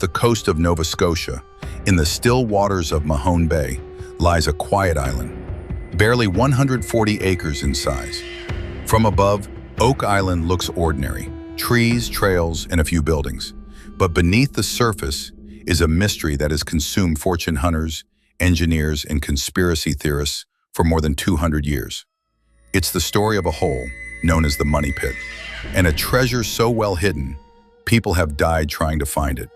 the coast of Nova Scotia, in the still waters of Mahone Bay, lies a quiet island, barely 140 acres in size. From above, Oak Island looks ordinary, trees, trails, and a few buildings. But beneath the surface is a mystery that has consumed fortune hunters, engineers, and conspiracy theorists for more than 200 years. It's the story of a hole known as the Money Pit, and a treasure so well hidden, people have died trying to find it.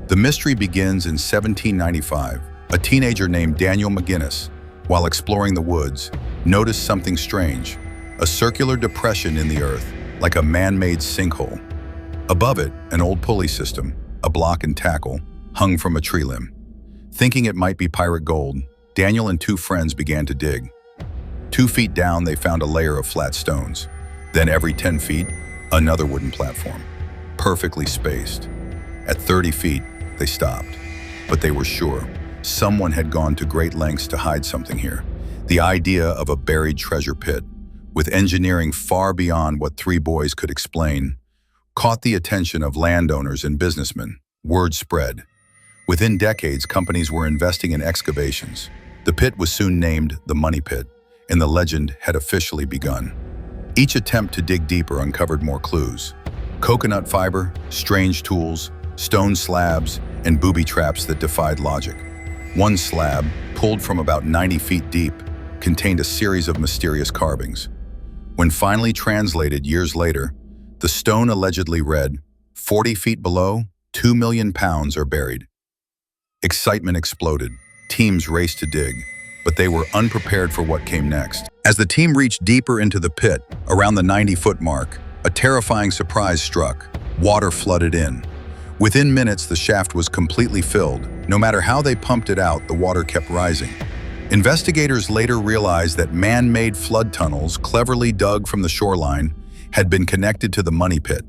The mystery begins in 1795. A teenager named Daniel McGinnis, while exploring the woods, noticed something strange, a circular depression in the earth, like a man-made sinkhole. Above it, an old pulley system, a block and tackle, hung from a tree limb. Thinking it might be pirate gold, Daniel and two friends began to dig. 2 feet down, they found a layer of flat stones. Then every 10 feet, another wooden platform, perfectly spaced. At 30 feet, they stopped, but they were sure someone had gone to great lengths to hide something here. The idea of a buried treasure pit, with engineering far beyond what 3 boys could explain, caught the attention of landowners and businessmen. Word spread. Within decades, companies were investing in excavations. The pit was soon named the Money Pit, and the legend had officially begun. Each attempt to dig deeper uncovered more clues. Coconut fiber, strange tools, stone slabs, and booby traps that defied logic. One slab, pulled from about 90 feet deep, contained a series of mysterious carvings. When finally translated years later, the stone allegedly read, 40 feet below, 2 million pounds are buried. Excitement exploded. Teams raced to dig, but they were unprepared for what came next. As the team reached deeper into the pit, around the 90-foot mark, a terrifying surprise struck. Water flooded in. Within minutes, the shaft was completely filled. No matter how they pumped it out, the water kept rising. Investigators later realized that man-made flood tunnels, cleverly dug from the shoreline, had been connected to the Money Pit.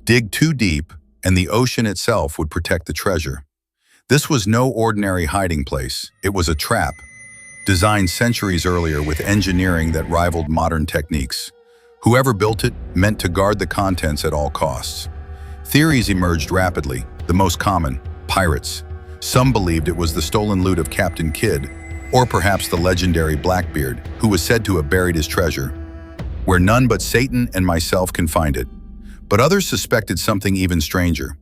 Dig too deep, and the ocean itself would protect the treasure. This was no ordinary hiding place. It was a trap, designed centuries earlier with engineering that rivaled modern techniques. Whoever built it meant to guard the contents at all costs. Theories emerged rapidly, the most common, pirates. Some believed it was the stolen loot of Captain Kidd, or perhaps the legendary Blackbeard, who was said to have buried his treasure, where none but Satan and myself can find it. But others suspected something even stranger.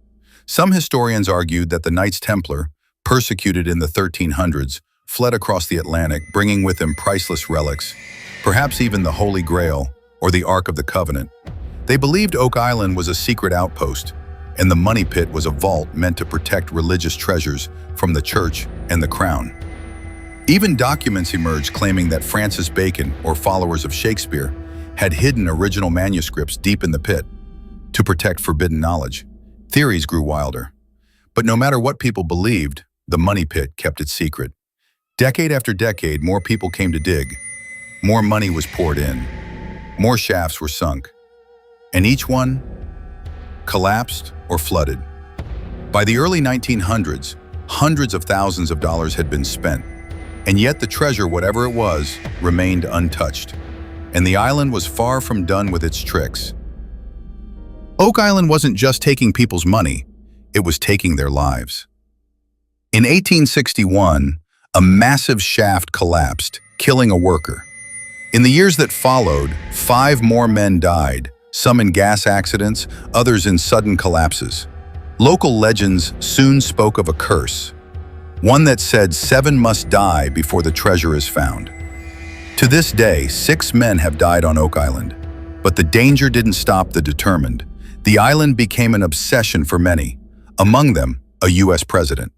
Some historians argued that the Knights Templar, persecuted in the 1300s, fled across the Atlantic, bringing with them priceless relics, perhaps even the Holy Grail or the Ark of the Covenant. They believed Oak Island was a secret outpost, and the Money Pit was a vault meant to protect religious treasures from the church and the crown. Even documents emerged claiming that Francis Bacon, or followers of Shakespeare, had hidden original manuscripts deep in the pit to protect forbidden knowledge. Theories grew wilder. But no matter what people believed, the Money Pit kept its secret. Decade after decade, more people came to dig. More money was poured in. More shafts were sunk. And each one collapsed or flooded. By the early 1900s, hundreds of thousands of dollars had been spent. And yet the treasure, whatever it was, remained untouched. And the island was far from done with its tricks. Oak Island wasn't just taking people's money, it was taking their lives. In 1861, a massive shaft collapsed, killing a worker. In the years that followed, 5 more men died, some in gas accidents, others in sudden collapses. Local legends soon spoke of a curse, one that said 7 must die before the treasure is found. To this day, 6 men have died on Oak Island, but the danger didn't stop the determined. The island became an obsession for many, among them a U.S. president.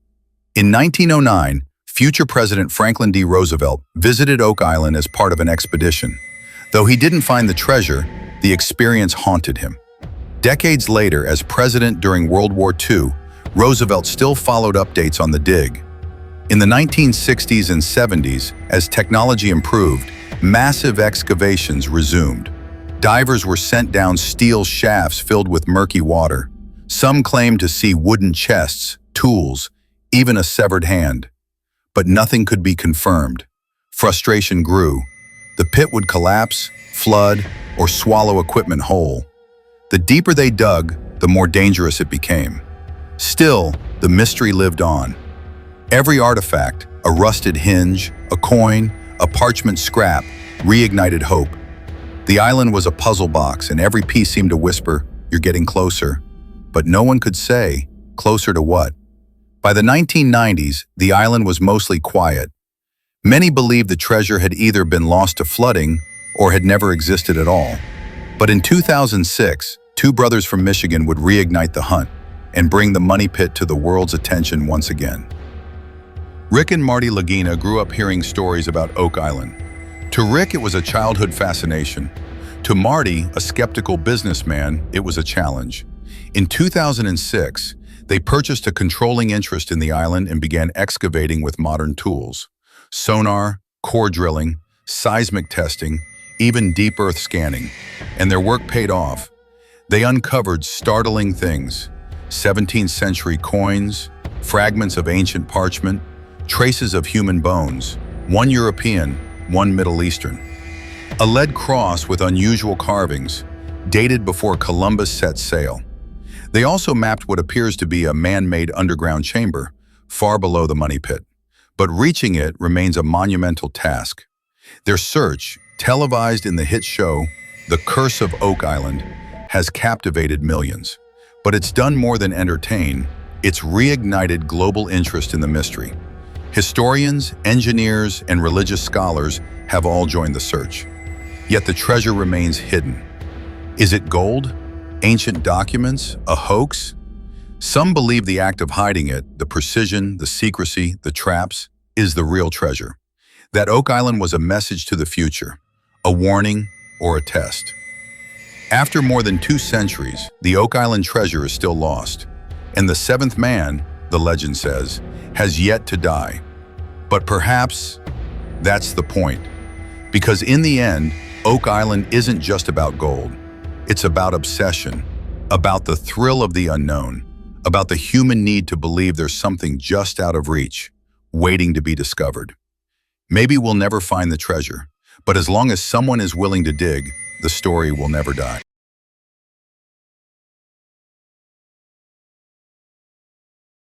In 1909, future President Franklin D. Roosevelt visited Oak Island as part of an expedition. Though he didn't find the treasure, the experience haunted him. Decades later, as president during World War II, Roosevelt still followed updates on the dig. In the 1960s and 70s, as technology improved, massive excavations resumed. Divers were sent down steel shafts filled with murky water. Some claimed to see wooden chests, tools, even a severed hand. But nothing could be confirmed. Frustration grew. The pit would collapse, flood, or swallow equipment whole. The deeper they dug, the more dangerous it became. Still, the mystery lived on. Every artifact, a rusted hinge, a coin, a parchment scrap, reignited hope. The island was a puzzle box, and every piece seemed to whisper, "You're getting closer." But no one could say, closer to what? By the 1990s, the island was mostly quiet. Many believed the treasure had either been lost to flooding or had never existed at all. But in 2006, two brothers from Michigan would reignite the hunt and bring the money pit to the world's attention once again. Rick and Marty Lagina grew up hearing stories about Oak Island. To Rick, it was a childhood fascination. To Marty, a skeptical businessman, it was a challenge. In 2006, they purchased a controlling interest in the island and began excavating with modern tools. Sonar, core drilling, seismic testing, even deep earth scanning. And their work paid off. They uncovered startling things: 17th century coins, fragments of ancient parchment, traces of human bones, one European, one Middle Eastern. A lead cross with unusual carvings, dated before Columbus set sail. They also mapped what appears to be a man-made underground chamber, far below the money pit. But reaching it remains a monumental task. Their search, televised in the hit show The Curse of Oak Island, has captivated millions. But it's done more than entertain. It's reignited global interest in the mystery. Historians, engineers, and religious scholars have all joined the search. Yet the treasure remains hidden. Is it gold? Ancient documents? A hoax? Some believe the act of hiding it, the precision, the secrecy, the traps, is the real treasure. That Oak Island was a message to the future, a warning or a test. After more than 2 centuries, the Oak Island treasure is still lost. And the seventh man, the legend says, has yet to die. But perhaps that's the point. Because in the end, Oak Island isn't just about gold. It's about obsession, about the thrill of the unknown, about the human need to believe there's something just out of reach, waiting to be discovered. Maybe we'll never find the treasure, but as long as someone is willing to dig, the story will never die.